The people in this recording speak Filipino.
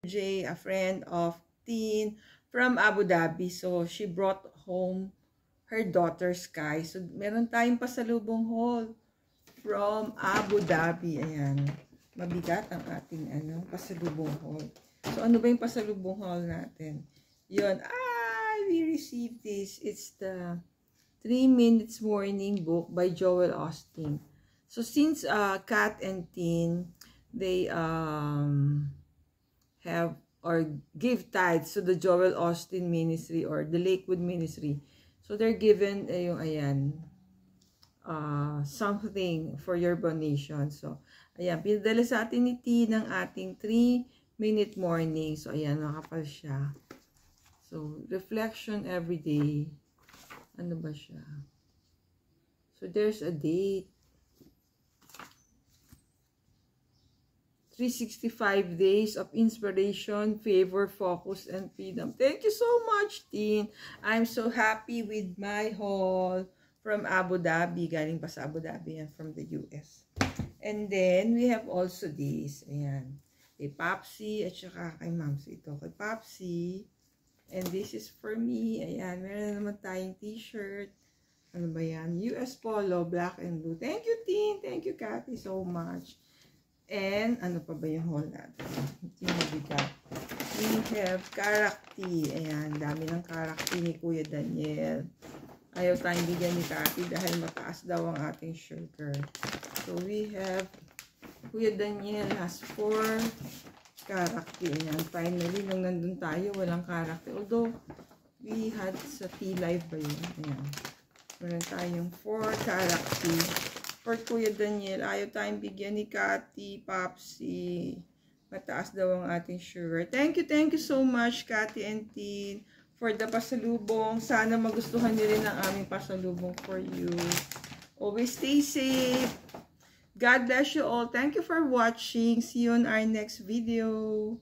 J, a friend of Teen from Abu Dhabi. So, she brought home her daughter Sky. So, meron tayong pasalubong haul from Abu Dhabi. Ayan. Mabigat ang ating pasalubong haul. So, ano ba yung pasalubong haul natin? Yun. We received this. It's the 3 Minutes Morning book by Joel Osteen. So, since Kat and Teen, they have or give tithes to the Joel Osteen Ministry or the Lakewood Ministry. So, they're given something for your donation. So, ayan, pinadala sa atin ni T ng ating 3-minute morning. So, ayan, nakapal siya. So, reflection every day. Ano ba siya? So, there's a date. 365 days of inspiration, favor, focus, and freedom. Thank you so much, Teen. I'm so happy with my haul from Abu Dhabi. Galing pa sa Abu Dhabi and from the US. And then, we have also this. Ayan. Kay Popsy at saka kay Mams. Ito kay Popsy. And this is for me. Ayan. Meron naman tayong t-shirt. Ano ba yan? US Polo, black and blue. Thank you, Teen. Thank you, Kathy, so much. And, ano pa ba yung haul natin? Hindi mabigat. We have Karakti. Ayan, dami ng Karakti ni Kuya Daniel. Ayaw tayong bigyan ni Kathy dahil mataas daw ang ating sugar. So, we have Kuya Daniel has 4 Karakti. Ayan, finally, nung nandun tayo, walang Karakti. Although, we had sa T-Live ba yun? Ayan. Meron tayong 4 Karakti. For Kuya Daniel, ayaw tayong bigyan ni Cathy, Popsy. Mataas daw ang ating sugar. Thank you so much, Cathy and Teen, for the pasalubong. Sana magustuhan niyo rin ang aming pasalubong for you. Always stay safe. God bless you all. Thank you for watching. See you on our next video.